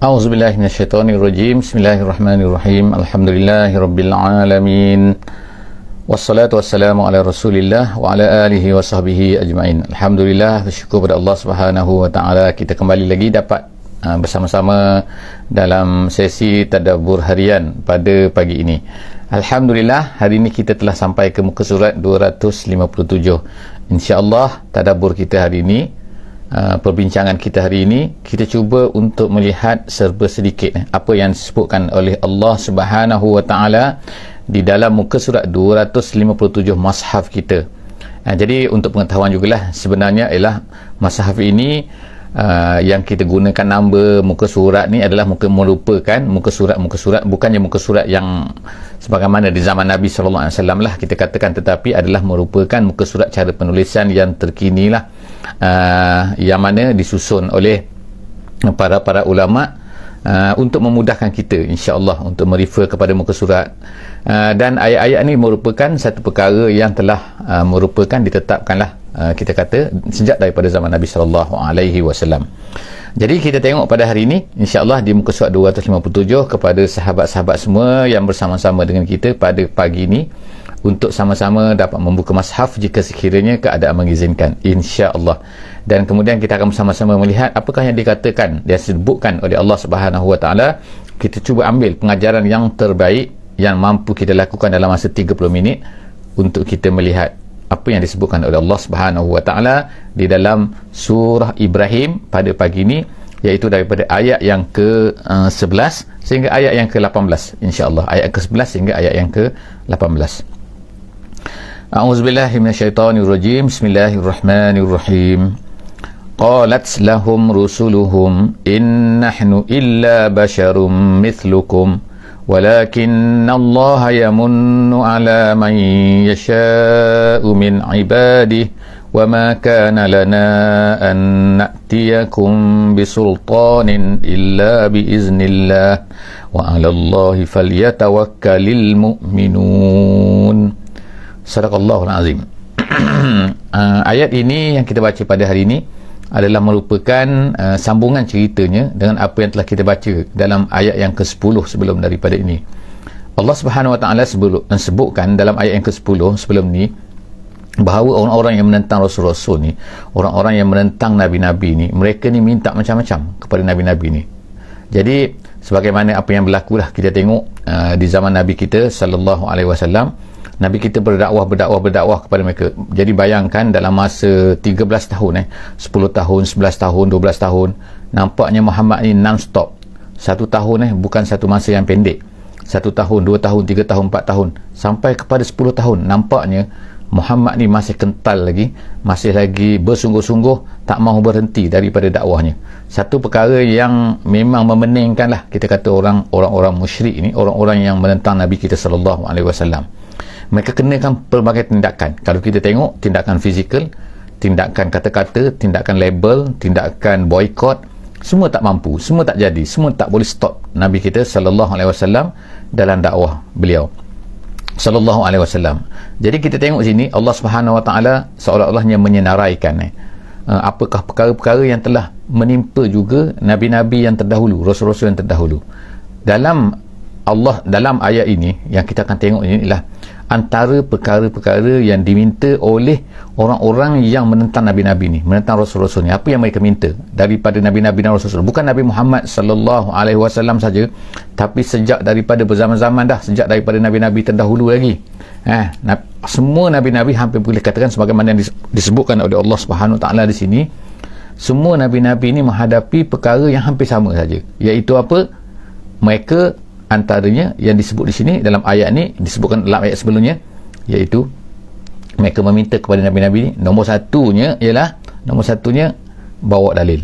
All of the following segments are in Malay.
A'udzubillahi minasyaitonirrajim. Bismillahirrahmanirrahim. Alhamdulillahirabbil alamin. Wassalatu wassalamu ala Rasulillah wa ala alihi wa sahbihi ajmain. Alhamdulillah, bersyukur pada Allah Subhanahu wa taala kita kembali lagi dapat bersama-sama dalam sesi tadabbur harian pada pagi ini. Alhamdulillah, hari ini kita telah sampai ke muka surat 257. Insya-Allah tadabbur kita hari ini, perbincangan kita hari ini, kita cuba untuk melihat serba sedikit apa yang disebutkan oleh Allah Subhanahu wa taala di dalam muka surat 257 mushaf kita. Jadi untuk pengetahuan jugalah, sebenarnya ialah mushaf ini yang kita gunakan nama muka surat ni adalah merupakan muka surat, bukannya muka surat yang sebagaimana di zaman Nabi SAW lah kita katakan, tetapi adalah merupakan muka surat cara penulisan yang terkini lah, yang mana disusun oleh para ulama untuk memudahkan kita insya-Allah untuk merefer kepada muka surat, dan ayat-ayat ni merupakan satu perkara yang telah merupakan ditetapkanlah, kita kata sejak daripada zaman Nabi sallallahu alaihi wasallam. Jadi kita tengok pada hari ini insya-Allah di muka surat 257 kepada sahabat-sahabat semua yang bersama-sama dengan kita pada pagi ini untuk sama-sama dapat membuka mushaf jika sekiranya keadaan mengizinkan insya-Allah. Dan kemudian kita akan bersama-sama melihat apakah yang dikatakan, yang disebutkan oleh Allah Subhanahu wa taala. Kita cuba ambil pengajaran yang terbaik yang mampu kita lakukan dalam masa 30 minit untuk kita melihat apa yang disebutkan oleh Allah Subhanahu wa taala di dalam surah Ibrahim pada pagi ini, iaitu daripada ayat yang ke-11 sehingga ayat yang ke-18 insya-Allah, ayat ke-11 sehingga ayat yang ke-18. A'udzubillahi minasyaitonirrajim. Bismillahirrahmanirrahim. Qalat lahum rusuluhum in nahnu illa basyarum mithlukum walakinna Allah yamunnu ala man yasha'u min ibadihi wa ma kana lana an na'tiyakum bisultanin illa biiznillah wa 'ala Allahi falyatawakkalul mu'minun. Sadaqallahul azim. Ayat ini yang kita baca pada hari ini adalah merupakan sambungan ceritanya dengan apa yang telah kita baca dalam ayat yang ke-10 sebelum daripada ini. Allah Subhanahu wa taala sebutkan dalam ayat yang ke-10 sebelum ni bahawa orang-orang yang menentang rasul-rasul ni, orang-orang yang menentang nabi-nabi ni, mereka ni minta macam-macam kepada nabi-nabi ni. Jadi sebagaimana apa yang berlaku lah kita tengok di zaman Nabi kita sallallahu alaihi wasallam, Nabi kita berdakwah kepada mereka. Jadi bayangkan dalam masa 13 tahun 10 tahun, 11 tahun, 12 tahun, nampaknya Muhammad ni non-stop. 1 tahun bukan satu masa yang pendek. 1 tahun, 2 tahun, 3 tahun, 4 tahun, sampai kepada 10 tahun. Nampaknya Muhammad ni masih kental lagi, masih lagi bersungguh-sungguh tak mahu berhenti daripada dakwahnya. Satu perkara yang memang memeningkan lah, kita kata orang-orang musyrik ni, orang-orang yang menentang Nabi kita sallallahu alaihi wasallam. Mereka kenakan pelbagai tindakan. Kalau kita tengok, tindakan fizikal, tindakan kata-kata, tindakan label, tindakan boykot, semua tak mampu, semua tak jadi, semua tak boleh stop Nabi kita sallallahu alaihi wasallam dalam dakwah beliau sallallahu alaihi wasallam. Jadi kita tengok sini Allah Subhanahu wa taala seolah-olahnya menyenaraikan apakah perkara-perkara yang telah menimpa juga nabi-nabi yang terdahulu, rasul-rasul yang terdahulu. Dalam ayat ini yang kita akan tengok ini ialah antara perkara-perkara yang diminta oleh orang-orang yang menentang nabi-nabi ni, menentang rasul-rasul ni. Apa yang mereka minta daripada nabi-nabi dan rasul-rasul, bukan Nabi Muhammad sallallahu alaihi wasallam saja, tapi sejak daripada berzaman-zaman dah, sejak daripada nabi-nabi terdahulu lagi. Semua nabi-nabi hampir boleh katakan sebagaimana yang disebutkan oleh Allah Subhanahu taala di sini, semua nabi-nabi ni menghadapi perkara yang hampir sama saja, iaitu apa? Mereka antaranya yang disebut di sini dalam ayat ni, disebutkan dalam ayat sebelumnya, iaitu mereka meminta kepada nabi-nabi ni, nombor satunya bawa dalil,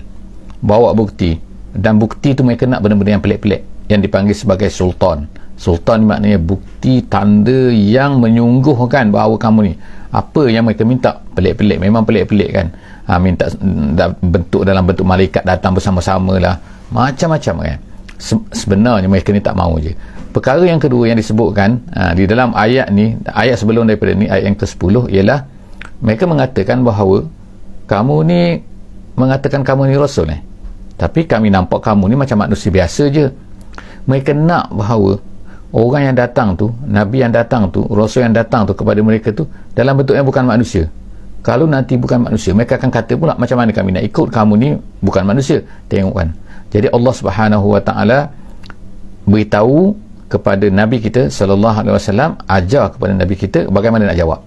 bawa bukti, dan bukti tu mereka nak benda-benda yang pelik-pelik yang dipanggil sebagai sultan. Sultan maknanya bukti, tanda yang menyungguhkan bahawa kamu ni, apa yang mereka minta pelik-pelik, memang pelik-pelik kan. Minta dalam bentuk malaikat datang bersama-sama lah, macam-macam kan. Sebenarnya mereka ni tak mahu je. Perkara yang kedua yang disebutkan di dalam ayat ni, ayat sebelum daripada ni, ayat yang ke-10, ialah mereka mengatakan bahawa kamu ni rasul Tapi kami nampak kamu ni macam manusia biasa je. Mereka nak bahawa orang yang datang tu, Nabi yang datang tu, Rasul yang datang tu kepada mereka tu dalam bentuk yang bukan manusia. Kalau nanti bukan manusia, mereka akan kata pula, macam mana kami nak ikut kamu ni bukan manusia. Tengok kan. Jadi Allah Subhanahu Wa Taala beritahu kepada Nabi kita sallallahu alaihi wasallam, ajar kepada Nabi kita bagaimana nak jawab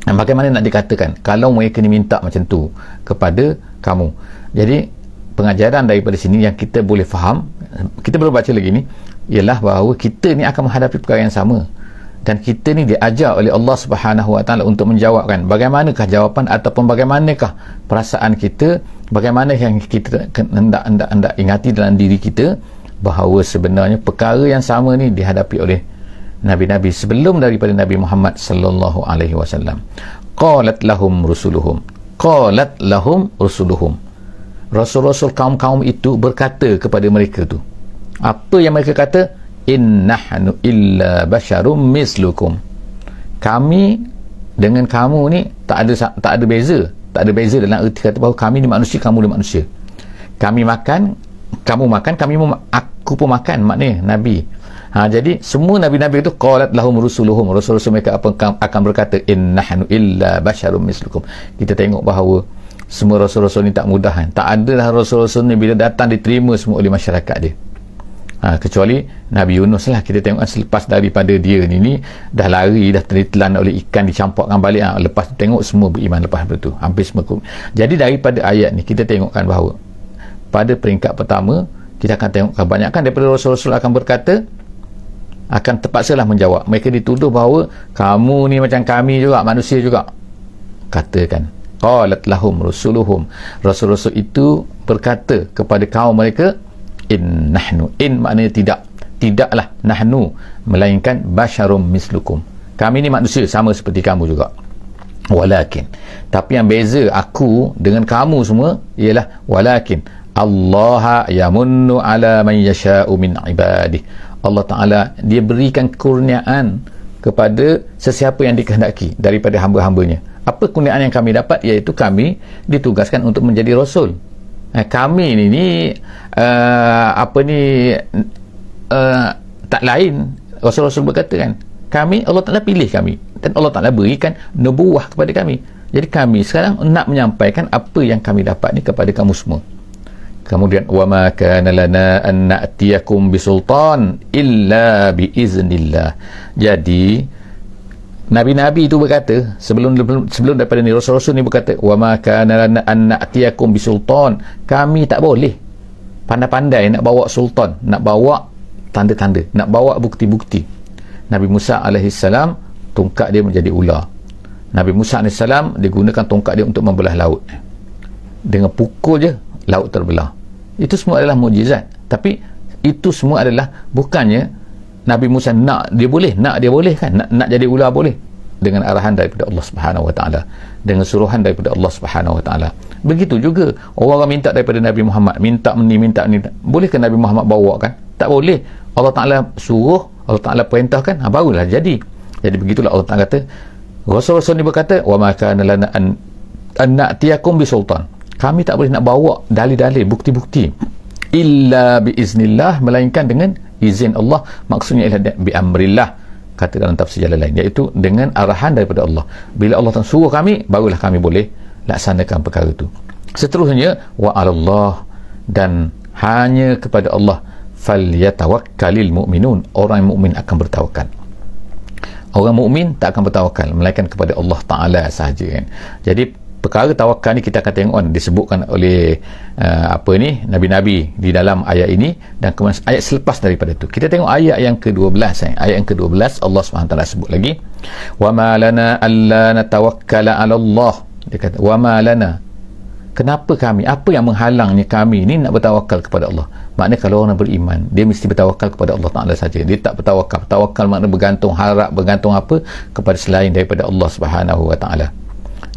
dan bagaimana nak dikatakan kalau mereka ni minta macam tu kepada kamu. Jadi pengajaran daripada sini yang kita boleh faham, kita perlu baca lagi ni, ialah bahawa kita ni akan menghadapi perkara yang sama dan kita ni diajar oleh Allah Subhanahu Wa Taala untuk menjawabkan bagaimanakah jawapan ataupun bagaimanakah perasaan kita, bagaimana yang kita hendak ingati dalam diri kita bahawa sebenarnya perkara yang sama ni dihadapi oleh Nabi-Nabi sebelum daripada Nabi Muhammad sallallahu alaihi wasallam. Qalat lahum rusuluhum. Qalat lahum rusuluhum. Rasul-rasul kaum-kaum itu berkata kepada mereka tu. Apa yang mereka kata? Innahnu illa basyarum mislukum. Kami dengan kamu ni tak ada beza. Tak ada beza dalam erti kata bahawa kami ni manusia, kamu ni manusia. Kami makan, kamu makan, aku pun makan, maknanya Nabi. Jadi semua Nabi-Nabi itu qalat lahum rusuluhum, rasul-rasul mereka akan berkata innahnu illa basyarum mislukum. Kita tengok bahawa semua rasul-rasul ni tak mudah kan? Tak adalah rasul-rasul ni bila datang diterima semua oleh masyarakat dia. Kecuali Nabi Yunus lah, kita tengok selepas daripada dia ni dah lari, dah tertelan oleh ikan, dicampakkan balik, lepas tu tengok semua beriman lepas itu, hampir semua. Jadi daripada ayat ni kita tengokkan bahawa pada peringkat pertama kita akan tengok kebanyakan daripada rasul-rasul akan berkata, akan terpaksalah menjawab. Mereka dituduh bahawa kamu ni macam kami juga, manusia juga. Katakan qalat lahum rusuluhum, rasul-rasul itu berkata kepada kaum mereka, innahnu, in maknanya tidaklah, nahnu melainkan basyarum mislukum, kami ni manusia sama seperti kamu juga. Walakin, tapi yang beza aku dengan kamu semua ialah walakin Allah yamunnu ala man yasha'u min ibadih. Allah Ta'ala dia berikan kurniaan kepada sesiapa yang dikehendaki daripada hamba-hambanya. Apa kurniaan yang kami dapat? Iaitu kami ditugaskan untuk menjadi rasul. Kami ni tak lain, rasul-rasul berkata kan, kami, Allah Ta'ala pilih kami dan Allah Ta'ala berikan nubuwah kepada kami. Jadi kami sekarang nak menyampaikan apa yang kami dapat ni kepada kamu semua. Kemudian wa ma kana lana an na'tiyakum bisultan illa biiznillah. Jadi Nabi-Nabi itu berkata sebelum daripada ni, rasul-rasul ni berkata wa ma kana lana an na'tiyakum bisultan, kami tak boleh pandai-pandai nak bawa sultan, nak bawa tanda-tanda, nak bawa bukti-bukti. Nabi Musa alaihissalam tongkat dia menjadi ular. Nabi Musa alaihissalam dia gunakan tongkat dia untuk membelah laut. Dengan pukul je laut terbelah. Itu semua adalah mukjizat. Tapi itu semua adalah bukannya Nabi Musa nak dia boleh kan, nak jadi ular boleh, dengan arahan daripada Allah Subhanahu Wa Taala, dengan suruhan daripada Allah Subhanahu Wa Taala. Begitu juga orang minta daripada Nabi Muhammad, minta ni. Bolehkah Nabi Muhammad bawa kan? Tak boleh. Allah Taala suruh, Allah Taala perintahkan, barulah jadi. Jadi begitulah Allah Taala kata, rasul-rasul ni berkata wa ma kana lana an na'tiyakum bisultan, kami tak boleh nak bawa dalil-dalil, bukti-bukti, illa biiznillah, melainkan dengan izin Allah. Maksudnya ialah bi amrillah, kata dalam tafsir jalan lain, iaitu dengan arahan daripada Allah. Bila Allah suruh kami, barulah kami boleh laksanakan perkara itu. Seterusnya wa 'alallah, dan hanya kepada Allah falyatawakkalil mu'minun, orang yang mukmin akan bertawakal. Orang mukmin tak akan bertawakal melainkan kepada Allah Ta'ala sahaja kan. Jadi perkara tawakal ni kita akan tengok disebutkan oleh Nabi-Nabi di dalam ayat ini, dan kemudian ayat selepas daripada itu. Kita tengok ayat yang ke-12. Ayat yang ke-12 Allah SWT sebut lagi, wa ma lana alla natawakkala 'ala Allah. Dia kata wa ma lana, kenapa kami, apa yang menghalangnya kami ni nak bertawakal kepada Allah. Maknanya kalau orang beriman, dia mesti bertawakal kepada Allah Ta'ala saja. Dia tak bertawakal. Tawakal makna bergantung, harap, bergantung apa kepada selain daripada Allah Subhanahu Wa Ta'ala.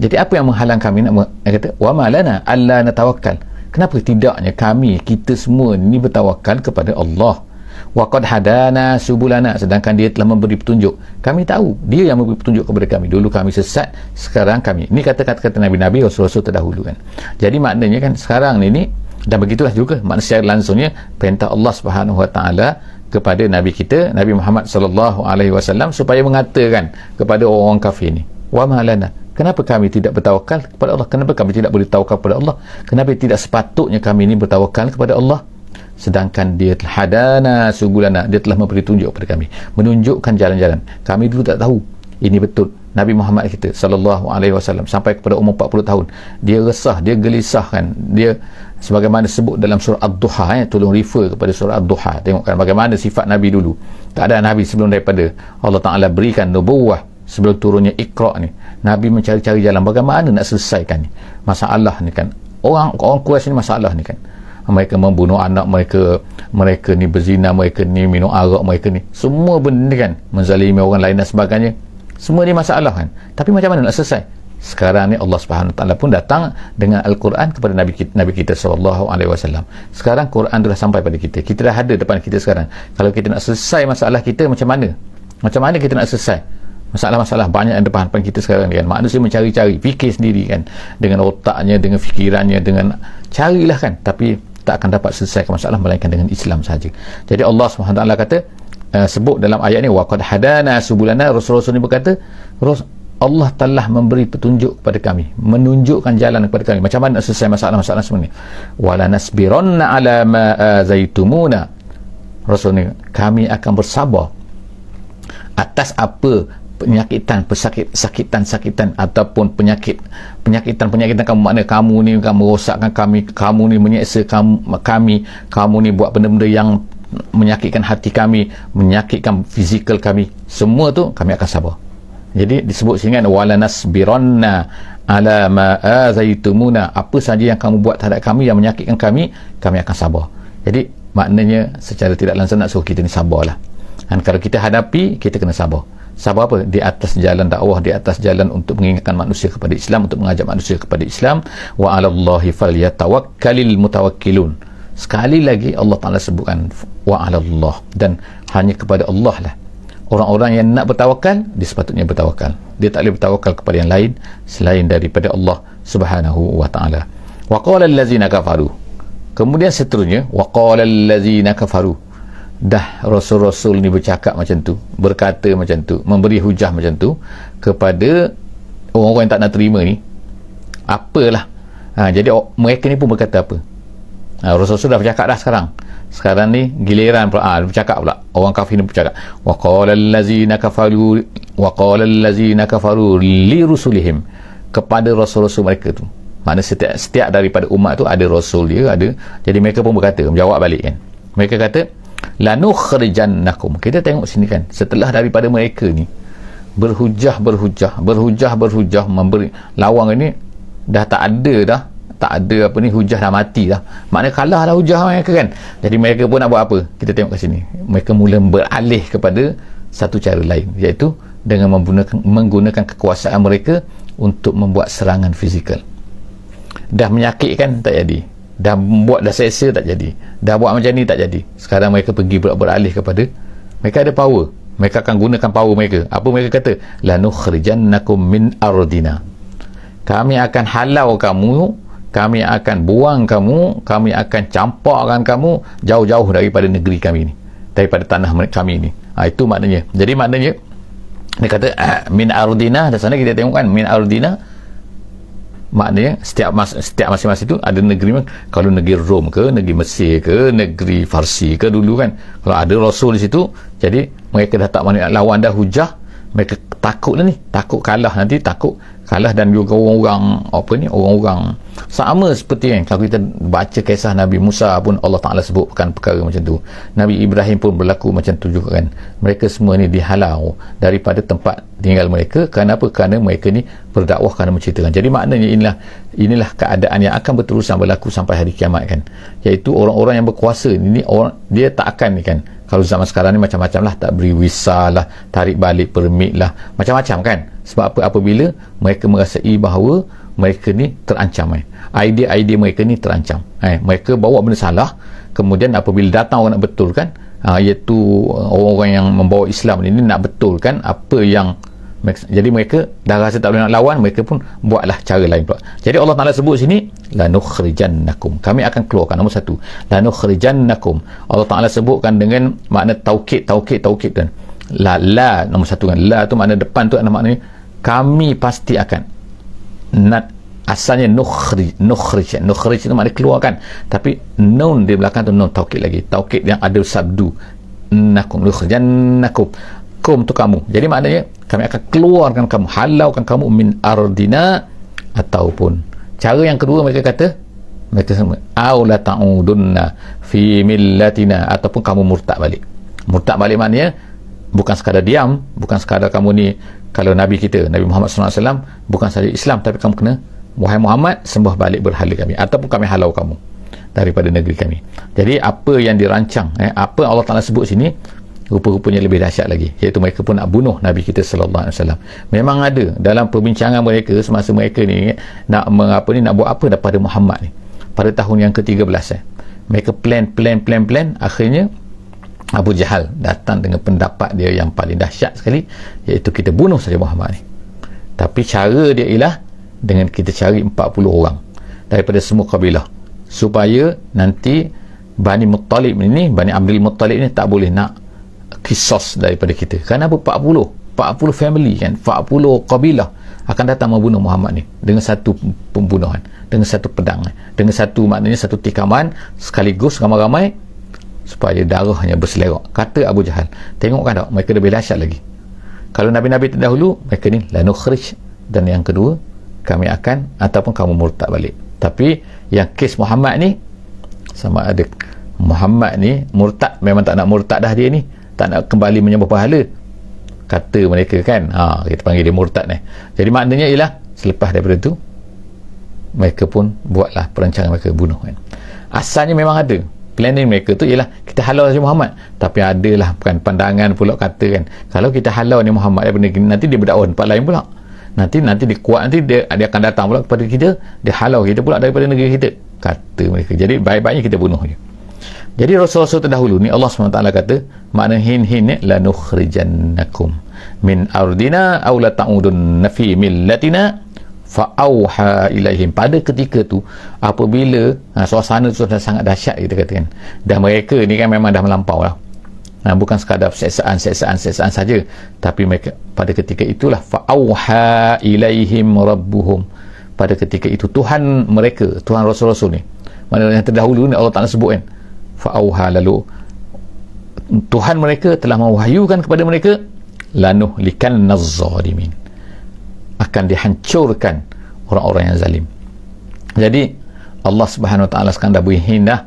Jadi apa yang menghalang kami nak kata wa ma lana alla natawakkal, kenapa tidaknya kami, kita semua ni bertawakal kepada Allah. Wa qad hadana subulana, sedangkan dia telah memberi petunjuk. Kami tahu dia yang memberi petunjuk kepada kami. Dulu kami sesat, sekarang kami. Ini kata-kata Nabi-Nabi, rasul-rasul terdahulu kan. Jadi maknanya kan sekarang ni Dan begitulah juga manusia langsungnya perintah Allah Subhanahu Wa Taala kepada Nabi kita Nabi Muhammad sallallahu alaihi wasallam supaya mengatakan kepada orang kafir ni, wa malana, kenapa kami tidak bertawakal kepada Allah? Kenapa kami tidak boleh tawakal kepada Allah? Kenapa tidak sepatutnya kami ini bertawakal kepada Allah? Sedangkan dia hadana subulana, dia telah memberi tunjuk kepada kami, menunjukkan jalan-jalan. Kami dulu tak tahu ini betul. Nabi Muhammad kita sallallahu alaihi wasallam sampai kepada umur 40 tahun, dia resah, dia gelisah kan, dia sebagaimana sebut dalam surah Ad-Duha, tolong refer kepada surah Ad-Duha, tengokkan bagaimana sifat Nabi dulu. Tak ada Nabi sebelum daripada Allah Ta'ala berikan nubuwah, sebelum turunnya Iqra ni, Nabi mencari-cari jalan bagaimana nak selesaikan ni masalah ni kan. Orang Quraisy ni masalah ni kan, mereka membunuh anak mereka, mereka ni berzina, mereka ni minum arak, mereka ni semua benda ni kan, menzalimi orang lain dan sebagainya. Semua ni masalah kan, tapi macam mana nak selesai? Sekarang ni Allah Subhanahu Taala pun datang dengan Al-Quran kepada Nabi kita sallallahu alaihi wasallam. Sekarang Quran tu dah sampai pada kita, kita dah ada depan kita sekarang. Kalau kita nak selesai masalah kita, macam mana kita nak selesai masalah-masalah banyak yang depan kita sekarang ni kan? Manusia mencari-cari, fikir sendiri kan, dengan otaknya, dengan fikirannya, dengan carilah kan, tapi tak akan dapat selesaikan masalah melainkan dengan Islam sahaja. Jadi Allah Subhanahu Taala kata, sebut dalam ayat ni, waqad hadana subulana, Rasul-Rasul ni berkata Allah telah memberi petunjuk kepada kami, menunjukkan jalan kepada kami macam mana nak selesai masalah-masalah semua ni. Wala nasbiranna ala ma azaitumuna, Rasul ni, kami akan bersabar atas apa sakitan ataupun penyakitan kamu, makna kamu ni merosakkan kami, kamu ni menyeksa kamu ni buat benda-benda yang menyakitkan hati kami, menyakitkan fizikal kami, semua tu kami akan sabar. Jadi disebut sini kan, wala nasbiranna ala ma azaitumuna, apa saja yang kamu buat terhadap kami yang menyakitkan kami akan sabar. Jadi maknanya secara tidak langsung nak suruh kita ni sabarlah. Dan kalau kita hadapi, kita kena sabar. Sabar apa? Di atas jalan dakwah, di atas jalan untuk mengingatkan manusia kepada Islam, untuk mengajak manusia kepada Islam. Wa 'alallahi falyatawakkalul mutawakkilun. Sekali lagi Allah Ta'ala sebutkan wa 'alallah, dan hanya kepada Allah lah orang-orang yang nak bertawakal, dia sepatutnya bertawakal. Dia tak boleh bertawakal kepada yang lain selain daripada Allah Subhanahu wa Ta'ala. Wa qala allazina kafaru, kemudian seterusnya wa qala allazina kafaru, dah Rasul-Rasul ni bercakap macam tu, berkata macam tu, memberi hujah macam tu kepada orang-orang yang tak nak terima ni, apalah. Jadi mereka ni pun berkata apa? Rasul dah bercakap dah sekarang ni giliran pula bercakap pula, orang kafir ni bercakap, wa qala allazina kafaru li rusulihim, kepada rasul-rasul mereka tu. Maknanya setiap daripada umat tu ada rasul dia, ada. Jadi mereka pun berkata, menjawab balik kan, mereka kata lanukhrijannakum. Kita tengok sini kan, setelah daripada mereka ni berhujah memberi lawang ini, dah tak ada apa ni, hujah dah mati dah, maknanya kalah lah hujah mereka kan. Jadi mereka pun nak buat apa? Kita tengok kat sini, mereka mula beralih kepada satu cara lain, iaitu dengan menggunakan kekuasaan mereka untuk membuat serangan fizikal. Dah menyakitkan tak jadi, dah buat dah seksa tak jadi, dah buat macam ni tak jadi. Sekarang mereka pergi beralih kepada, mereka ada power, mereka akan gunakan power mereka. Apa mereka kata? Lanukhrijannakum min ardina, kami akan halau kamu, kami akan buang kamu, kami akan campakkan kamu jauh-jauh daripada negeri kami ni, daripada tanah kami ni. Itu maknanya. Jadi maknanya dia kata min ardina, dan sana kita tengok kan, min ardina maknanya setiap masing-masing itu ada negeri. Kalau negeri Rom ke, negeri Mesir ke, negeri Farsi ke dulu kan, kalau ada Rasul di situ, jadi mereka dah tak mahu nak lawan dah, hujah, mereka takut lah ni, takut kalah nanti, takut kalah. Dan juga orang-orang sama seperti yang kalau kita baca kisah Nabi Musa pun, Allah Ta'ala sebutkan perkara macam tu. Nabi Ibrahim pun berlaku macam tu juga kan, mereka semua ni dihalau daripada tempat tinggal mereka. Kerana apa? Kerana mereka ni berdakwah, kerana menceritakan. Jadi maknanya inilah keadaan yang akan berterusan berlaku sampai hari kiamat kan, iaitu orang-orang yang berkuasa ini, dia tak akan ni kan. Kalau zaman sekarang ni macam-macam lah, tak beri visa lah, tarik balik permit lah, macam-macam kan. Sebab apa? Apabila mereka merasai bahawa mereka ni terancam, idea-idea mereka ni terancam, mereka bawa benda salah, kemudian apabila datang orang nak betulkan, iaitu orang-orang yang membawa Islam ni nak betulkan apa yang, jadi mereka dah rasa tak boleh nak lawan, mereka pun buatlah cara lain pula. Jadi Allah Ta'ala sebut sini lanukhrijannakum, kami akan keluarkan. Nombor satu, lanukhrijannakum, Allah Ta'ala sebutkan dengan makna taukid kan. La nombor satu kan, la tu makna depan tu ada maknanya kami pasti akan. Asalnya nukhrij itu makna keluarkan, tapi nun di belakang tu nun taukid lagi, taukid yang ada sabdu nakum, nukhrijannakum, kum tu kamu, jadi maknanya kami akan keluarkan kamu, halaukan kamu min ardina. Ataupun cara yang kedua mereka kata, mereka sama, au la ta'udunna fi millatina, ataupun kamu murtad balik. Murtad balik maknanya bukan sekadar diam, bukan sekadar kamu ni, kalau Nabi kita Nabi Muhammad SAW bukan saja Islam, tapi kamu kena, wahai Muhammad, sembah balik berhala kami, ataupun kami halau kamu daripada negeri kami. Jadi apa yang dirancang, apa Allah Ta'ala sebut sini, rupa-rupanya lebih dahsyat lagi, iaitu mereka pun nak bunuh Nabi kita sallallahu alaihi wasallam. Memang ada dalam perbincangan mereka semasa mereka ni nak buat apa daripada Muhammad ni pada tahun yang ke-13. Mereka plan, akhirnya Abu Jahal datang dengan pendapat dia yang paling dahsyat sekali, iaitu kita bunuh saja Muhammad ni. Tapi cara dia ialah dengan kita cari 40 orang daripada semua kabilah, supaya nanti Bani Muttalib ini, Bani Abdul Muttalib ni tak boleh nak kisos daripada kita. Kerana apa? 40 family kan, 40 kabilah akan datang membunuh Muhammad ni dengan satu pembunuhan, dengan satu pedang, dengan satu, maknanya satu tikaman sekaligus ramai-ramai, supaya darahnya berselerak. Kata Abu Jahal, tengokkan tak, mereka lebih dahsyat lagi. Kalau Nabi-Nabi terdahulu, mereka ni lanukhrij, dan yang kedua kami akan, ataupun kamu murtad balik. Tapi yang kes Muhammad ni, sama ada Muhammad ni murtad, memang tak nak murtad dah dia ni, tak nak kembali menyembah berhala, kata mereka kan, kita panggil dia murtad ni. Jadi maknanya ialah selepas daripada tu mereka pun buatlah perancangan mereka bunuh kan. Asalnya memang ada planning mereka tu, ialah kita halau saja Muhammad, tapi adalah bukan pandangan pula kata kan, kalau kita halau ni Muhammad daripada gini, nanti dia berdakwah tempat lain pula, nanti dia kuat, nanti dia akan datang pula kepada kita, dia halau kita pula daripada negeri kita, kata mereka. Jadi baik-baiknya kita bunuh je. Jadi Rasul-Rasul terdahulu ni Allah SWT kata, makna hin-hin ni lanukhrijannakum min ardina aw la ta'udunna fi millatina fa'auha ilaihim. Pada ketika tu apabila suasana tu dah sangat dahsyat, kita katakan, dan mereka ni kan memang dah melampau lah, bukan sekadar seksaan saja, tapi mereka pada ketika itulah fa'auha ilaihim rabbuhum, pada ketika itu Tuhan mereka, Tuhan Rasul-Rasul ni, mana yang terdahulu ni Allah Ta'ala sebut kan, fa'auha, lalu Tuhan mereka telah mewahyukan kepada mereka, lanuhlikanna zalimin, akan dihancurkan orang-orang yang zalim. Jadi Allah Subhanahu Wa Ta'ala sekarang dah beri dah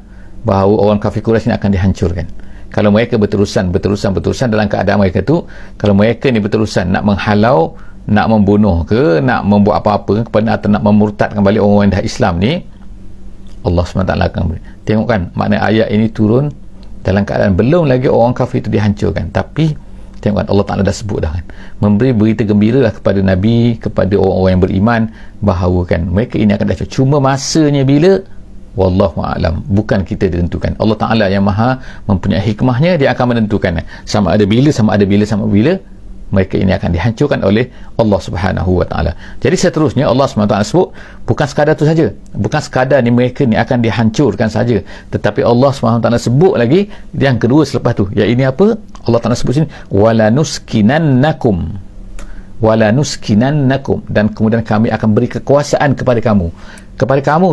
bahawa orang kafir Quraisy ini akan dihancurkan kalau mereka berterusan dalam keadaan mereka tu. Kalau mereka ni berterusan nak menghalau, nak membunuh ke, nak membuat apa-apa kepada, atau nak memurtadkan balik orang yang dah Islam ni, Allah SWT akan beri. Tengokkan, makna ayat ini turun dalam keadaan belum lagi orang kafir itu dihancurkan, tapi tengokkan Allah Ta'ala dah sebut dah kan, memberi berita gembira lah kepada Nabi, kepada orang-orang yang beriman, bahawa kan mereka ini akan dihancurkan. Cuma masanya bila, wallahu a'lam, bukan kita ditentukan. Allah Ta'ala yang maha mempunyai hikmahnya, dia akan menentukan sama ada bila mereka ini akan dihancurkan oleh Allah Subhanahu Wa Ta'ala. Jadi seterusnya Allah Subhanahu Wa Ta'ala sebut, bukan sekadar tu saja, bukan sekadar ni mereka ni akan dihancurkan saja, tetapi Allah Subhanahu Wa Ta'ala sebut lagi yang kedua selepas tu, ya ini apa? Allah Ta'ala sebut sini, walanuskinannakum, dan kemudian kami akan beri kekuasaan kepada kamu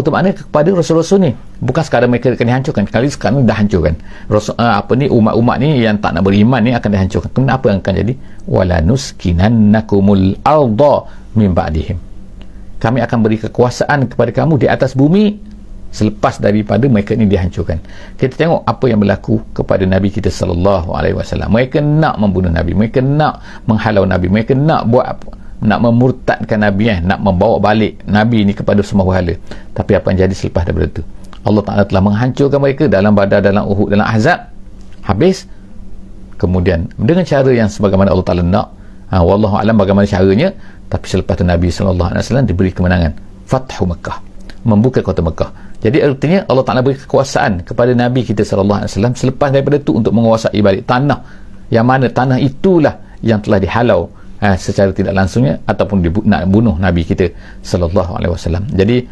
tu maknanya kepada Rasul-Rasul ni, bukan sekadar mereka akan dihancurkan, kali sekarang dah hancurkan Rasul, umat-umat ni yang tak nak beriman ni akan dihancurkan. Kemudian apa yang akan jadi? walanuskinannakumul arda min ba'dihim, kami akan beri kekuasaan kepada kamu di atas bumi selepas daripada mereka ini dihancurkan. Kita tengok apa yang berlaku kepada Nabi kita sallallahu alaihi wasallam. Mereka nak membunuh Nabi, mereka nak menghalau Nabi, mereka nak buat apa? Nak memurtadkan Nabi, nak membawa balik Nabi ni kepada semua berhala. Tapi apa yang jadi selepas daripada itu? Allah Ta'ala telah menghancurkan mereka dalam Badar, dalam Uhud, dalam Ahzab, habis. Kemudian dengan cara yang sebagaimana Allah Ta'ala nak, wallahu a'lam bagaimana caranya, tapi selepas itu Nabi SAW diberi kemenangan, Fathu Mekah, membuka kota Mekah. Jadi artinya Allah Ta'ala beri kekuasaan kepada Nabi kita SAW selepas daripada itu untuk menguasai balik tanah, yang mana tanah itulah yang telah dihalau secara tidak langsungnya ataupun nak bunuh Nabi kita sallallahu alaihi wasallam. Jadi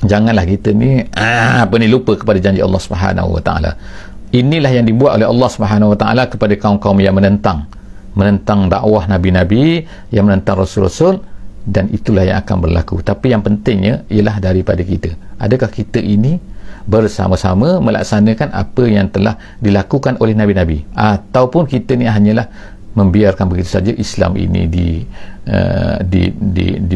janganlah kita ni lupa kepada janji Allah Subhanahu wa taala. Inilah yang dibuat oleh Allah Subhanahu wa taala kepada kaum-kaum yang menentang dakwah nabi-nabi, yang menentang rasul-rasul, dan itulah yang akan berlaku. Tapi yang pentingnya ialah daripada kita. Adakah kita ini bersama-sama melaksanakan apa yang telah dilakukan oleh nabi-nabi, ataupun kita ni hanyalah membiarkan begitu saja Islam ini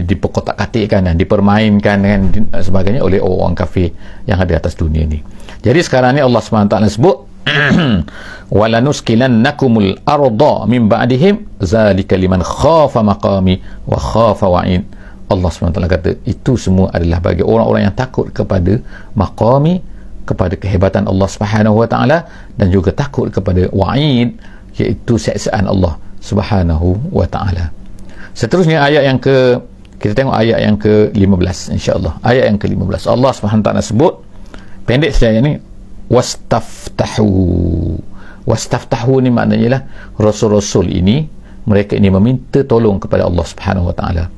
diperkotak-katikkan dan dipermainkan dan sebagainya oleh orang kafir yang ada atas dunia ni. Jadi sekarang ni Allah SWT sebut walanuskilannakumul arda min ba'dihim zalika liman khafa maqami wa khafa wa'id. Allah SWT kata itu semua adalah bagi orang-orang yang takut kepada maqami, kepada kehebatan Allah Subhanahu wa taala, dan juga takut kepada wa'id, iaitu siksaan Allah Subhanahu wa taala. Seterusnya ayat yang kita tengok ayat yang ke-15 insya-Allah. Ayat yang ke-15 Allah Subhanahu wa taala sebut, pendek saja ni, wastaftahu ni maknanya ialah rasul-rasul ini, mereka ini meminta tolong kepada Allah Subhanahu wa taala.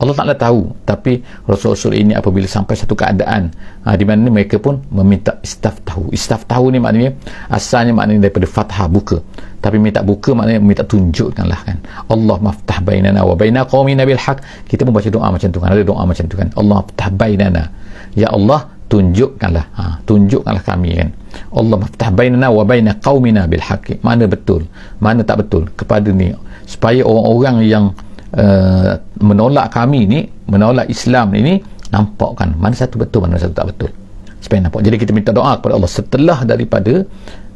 Allah Ta'ala tahu, tapi rasul-rasul ini apabila sampai satu keadaan di mana mereka pun meminta istaftahu ni maknanya asalnya maknanya daripada fathah, buka, tapi minta buka maknanya minta tunjukkanlah kan. Allah maftah bainana wa baina qaumina bil haq. Kita pun baca doa macam tu kan, ada doa macam tu kan, Allah maftah bainana, ya Allah tunjukkanlah tunjukkanlah kami kan. Allah maftah bainana wa baina qaumina bil haq, mana betul mana tak betul kepada ni, supaya orang-orang yang menolak kami ni, menolak Islam ini, nampak kan mana satu betul mana satu tak betul, supaya nampak. Jadi kita minta doa kepada Allah setelah daripada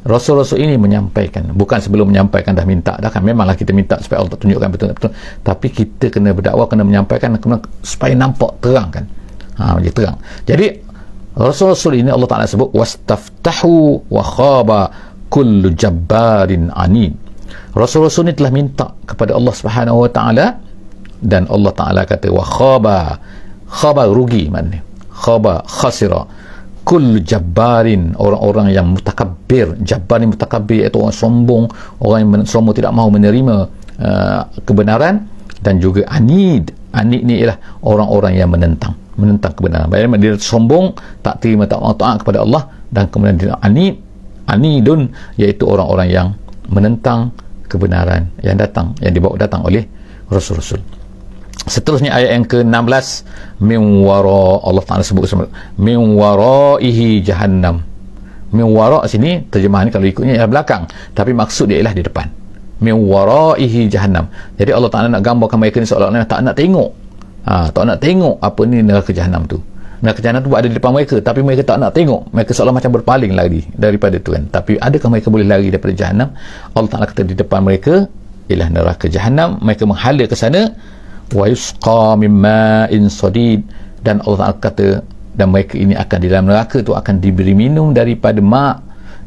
rasul-rasul ini menyampaikan, bukan sebelum menyampaikan dah minta dah kan. Memanglah kita minta supaya Allah tunjukkan betul-betul, tapi kita kena berdakwah, kena menyampaikan, kena supaya nampak terang kan, jadi terang. Jadi rasul-rasul ini Allah Ta'ala sebut wastaftahu wa khaba kullu jabbarin anid. Rasul-rasul ini telah minta kepada Allah Subhanahu wa taala, dan Allah Ta'ala kata wa khaba rugi, maknanya khaba khasira kullu jabbarin, orang-orang yang mutakabbir. Jabbar ni mutakabbir, iaitu orang sombong, orang yang sombong, tidak mahu menerima kebenaran, dan juga anid ni ialah orang-orang yang menentang kebenaran. Maksudnya dia sombong, tak terima, tak mahu taat kepada Allah, dan kemudian dia anidun, iaitu orang-orang yang menentang kebenaran yang dibawa datang oleh rasul-rasul. Seterusnya ayat yang ke-16, min wara, Allah Ta'ala sebut min waraihi jahannam. Min wara sini terjemahan kalau ikutnya ialah belakang, tapi maksud dia ialah di depan. Min waraihi jahannam. Jadi Allah Ta'ala nak gambarkan mereka ni seolah-olah tak nak tengok apa ni neraka jahanam tu. Neraka jahanam tu ada di depan mereka, tapi mereka tak nak tengok. Mereka seolah macam berpaling lagi daripada tu kan. Tapi adakah mereka boleh lari daripada jahanam? Allah Ta'ala kata di depan mereka ialah neraka jahanam, mereka menghala ke sana. Wa yusqa min ma'in sadid, dan Allah Ta'ala kata dan mereka ini akan di dalam neraka tu akan diberi minum daripada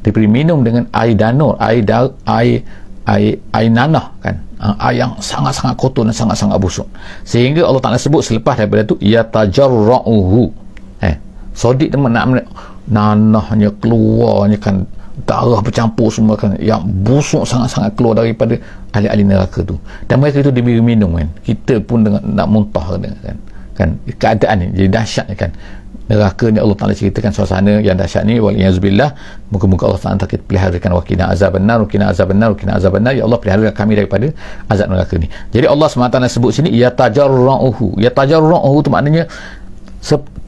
diberi minum dengan air danur, air nanah kan, air yang sangat-sangat kotor dan sangat-sangat busuk, sehingga Allah Ta'ala sebut selepas daripada tu yatajarra'uhu. Sadid tu nanahnya keluarnya kan, darah bercampur semua kan, yang busuk sangat-sangat keluar daripada ahli-ahli neraka tu, dan mereka itu diberi minum kan. Kita pun dengan nak muntah kan keadaan ni jadi dahsyat kan. Neraka ni Allah Ta'ala ceritakan suasana yang dahsyat ni, waliyazubillah. Moga-moga Allah Ta'ala kita peliharakan wakina azabannar, wakina azabannar, wakina azabannar, ya Allah peliharakan kami daripada azab neraka ni. Jadi Allah SWT sebut sini yatajarra'uhu tu maknanya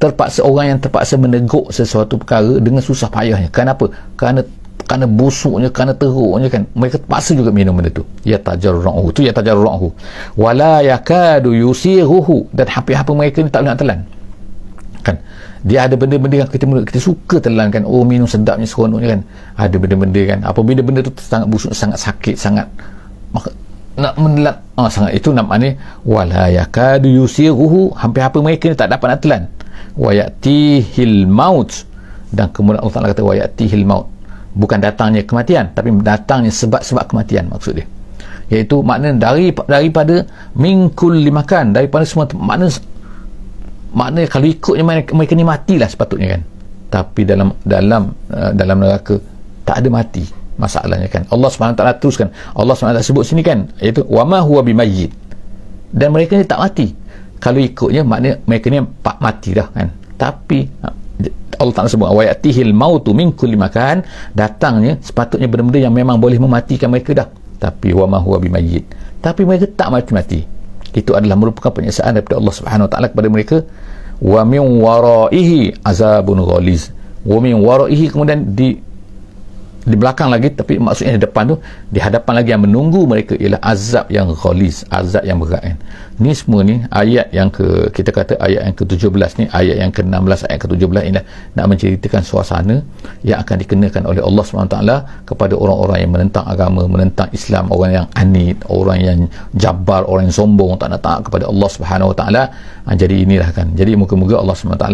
terpaksa, orang yang terpaksa meneguk sesuatu perkara dengan susah payahnya. Kenapa? Kerana busuknya, kerana teruknya kan, mereka terpaksa juga minum benda tu. Yatajarra'uhu tu yatajarra'uhu wala yakadu yusiruhu, dan hampir-hampir mereka ni tak boleh nak telan kan. Dia ada benda-benda yang kita suka telan kan, minum sedapnya, seronoknya kan. Ada benda-benda kan, apabila benda tu sangat busuk, sangat sakit, sangat nak menelan sangat, itu namanya wala yakadu yusiruhu, hampir-hampir mereka ni tak dapat nak telan. Wa ya'tihil maut, dan kemudian Allah Ta'ala kata wa ya'tihil maut, bukan datangnya kematian, tapi datangnya sebab-sebab kematian, maksud dia, iaitu maknanya daripada min kulli makan, daripada semua maknanya kalau ikutnya mereka ni matilah sepatutnya kan, tapi dalam neraka tak ada mati, masalahnya kan. Allah SWT teruskan, Allah SWT sebut sini kan, iaitu wama huwa bimayyit, dan mereka ni tak mati. Kalau ikutnya maknanya mereka ni mati dah kan. Tapi Allah Ta'ala sebut wa yatihil mautu min kulli makan, datangnya sepatutnya benda-benda yang memang boleh mematikan mereka dah. Tapi wama huwa bimayyit, tapi mereka tak mati-mati. Itu adalah merupakan penyiksaan daripada Allah Subhanahu Wa Ta'ala kepada mereka. Wa min waraihi azabun ghaliz, wa min waraihi, kemudian di belakang lagi, tapi maksudnya di depan tu, di hadapan lagi yang menunggu mereka ialah azab yang ghaliz, azab yang berat kan. Ni semua ni ayat yang kita kata ayat yang ke-17 ni, ayat yang ke-16, ayat ke-17 ini nak menceritakan suasana yang akan dikenakan oleh Allah SWT kepada orang-orang yang menentang agama, menentang Islam, orang yang anid, orang yang jabbar, orang yang sombong, tak nak taat kepada Allah SWT. Jadi inilah kan, jadi moga-moga Allah SWT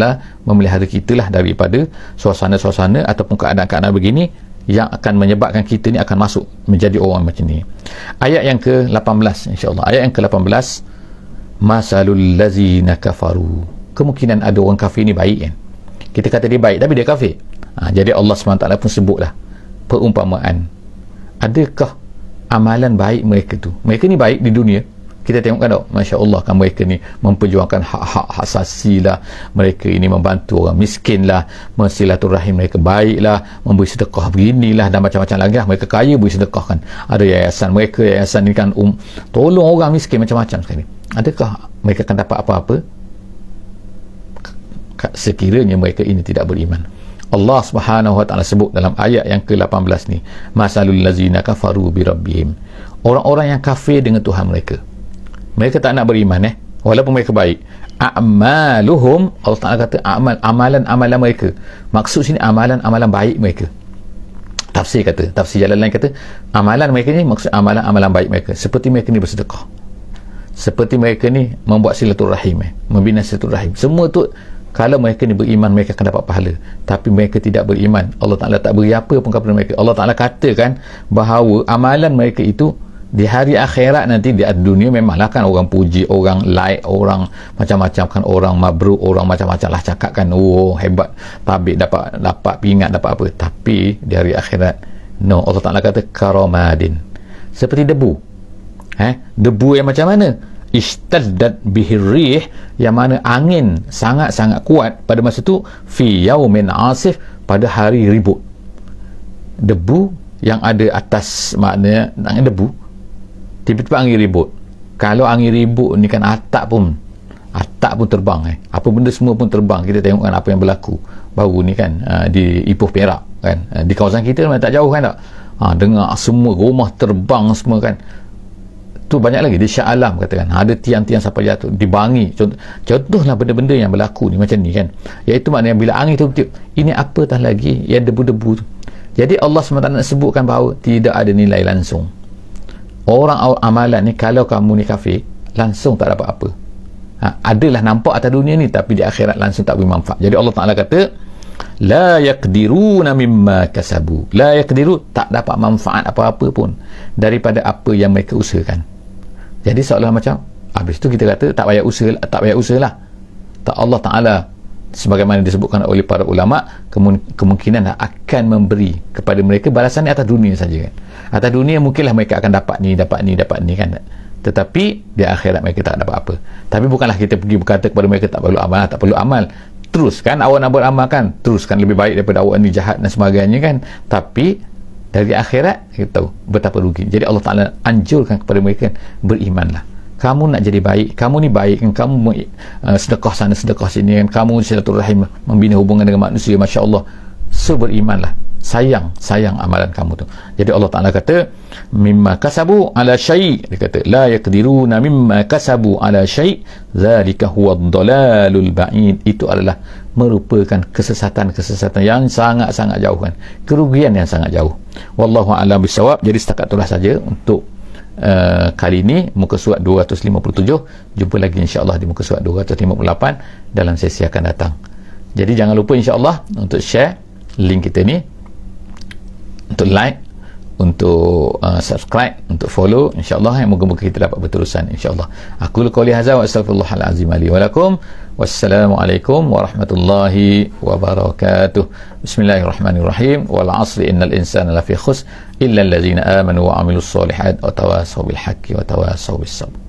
memelihara kita lah daripada suasana-suasana ataupun keadaan-keadaan begini yang akan menyebabkan kita ni akan masuk menjadi orang macam ni. Ayat yang ke-18 insya-Allah. Ayat yang ke-18, masalul ladzina kafaru. Kemungkinan ada orang kafir ni baik kan. Kita kata dia baik tapi dia kafir. Jadi Allah SWT pun sebutlah perumpamaan. Adakah amalan baik mereka tu? Mereka ni baik di dunia. Kita tengok kan, Masya Allah kan, mereka ni memperjuangkan hak-hak asasi lah, mereka ini membantu orang miskin lah, mensilaturahim mereka baik lah, memberi sedekah beginilah, dan macam-macam lagi lah. Mereka kaya beri sedekah kan. Ada yayasan mereka, yayasan ni kan tolong orang miskin macam-macam sekali. Adakah mereka akan dapat apa-apa sekiranya mereka ini tidak beriman? Allah Subhanahu Wa Ta'ala sebut dalam ayat yang ke-18 ni, masalul lazina kafaru bi rabbihim, orang-orang yang kafir dengan Tuhan mereka. Mereka tak nak beriman walaupun mereka baik. A'maluhum, Allah Ta'ala kata amalan-amalan mereka. Maksud sini amalan-amalan baik mereka. Tafsir jalan lain kata amalan mereka ni maksud amalan-amalan baik mereka. Seperti mereka ni bersedekah, seperti mereka ni membuat silaturahim, membina silaturahim. Semua tu kalau mereka ni beriman, mereka akan dapat pahala. Tapi mereka tidak beriman, Allah Ta'ala tak beri apa pun kepada mereka. Allah Ta'ala katakan bahawa amalan mereka itu di hari akhirat nanti, di dunia memanglah kan orang puji, orang like, orang macam-macam kan, orang mabruk, orang macam-macam lah cakap kan, oh hebat tabik, dapat pingat, dapat apa. Tapi di hari akhirat no, Allah Ta'ala kata karamadin, seperti debu. Debu yang macam mana? Ishtaddat bihir rih, yang mana angin sangat-sangat kuat pada masa tu, fi yaumin asif, pada hari ribut. Debu yang ada atas, maknanya angin debu, tiba-tiba angin ribut. Kalau angin ribut ni kan atap pun terbang, apa benda semua pun terbang. Kita tengok kan apa yang berlaku baru ni kan, di Ipoh Perak kan, di kawasan kita memang tak jauh kan tak, dengar semua rumah terbang semua kan. Tu banyak lagi di Shah Alam katakan, ada tiang-tiang sampai jatuh di Bangi. Contohlah benda-benda yang berlaku ni macam ni kan, iaitu maknanya bila angin tu ini apatah lagi yang debu-debu tu. Jadi Allah SWT nak sebutkan bahawa tidak ada nilai langsung orang amalan ni. Kalau kamu ni kafir, langsung tak dapat apa. Adalah nampak atas dunia ni, tapi di akhirat langsung tak bermanfaat. Jadi Allah Ta'ala kata la yaqdiruna mimma kasabu, la yaqdiru, tak dapat manfaat apa-apa pun daripada apa yang mereka usahakan. Jadi seolah macam habis tu kita kata tak payah usaha lah. Tak, Allah Ta'ala sebagaimana disebutkan oleh para ulama, kemungkinan akan memberi kepada mereka balasan atas dunia saja kan. Atas dunia mungkinlah mereka akan dapat ni kan, tetapi di akhirat mereka tak dapat apa. Tapi bukanlah kita pergi berkata kepada mereka tak perlu amal, teruskan awak nak beramal kan, teruskan, lebih baik daripada awak ni jahat dan sebagainya kan. Tapi dari akhirat kita tahu betapa rugi. Jadi Allah Ta'ala anjurkan kepada mereka, berimanlah. Kamu nak jadi baik, kamu ni baik kan, kamu sedekah sana sedekah sini kan, kamu silaturahim, membina hubungan dengan manusia, Masya Allah, so berimanlah. Sayang amalan kamu tu. Jadi Allah Ta'ala kata mimma kasabu ala syai', dia kata la yaqdiruna mimma kasabu ala syai', zalika huwa ad-dalalul ba'id. Itu adalah merupakan kesesatan yang sangat-sangat jauh kan, kerugian yang sangat jauh. Wallahu a'lam bissawab. Jadi setakat itulah saja untuk kali ini muka surat 257. Jumpa lagi insya-Allah di muka surat 258 dalam sesi akan datang. Jadi jangan lupa insya-Allah untuk share link kita ni, untuk like, untuk subscribe, untuk follow, insyaAllah. Moga-moga kita dapat berterusan, insyaAllah. Aku qouli hadza wa astaghfirullahalazim li wa lakum. Wassalamualaikum warahmatullahi wabarakatuh. Bismillahirrahmanirrahim. Wal 'asri innal insana lafi khusr illa allazina amanu wa 'amilus solihat wa tawasaw bil haqqi wa tawasaw bis sabr.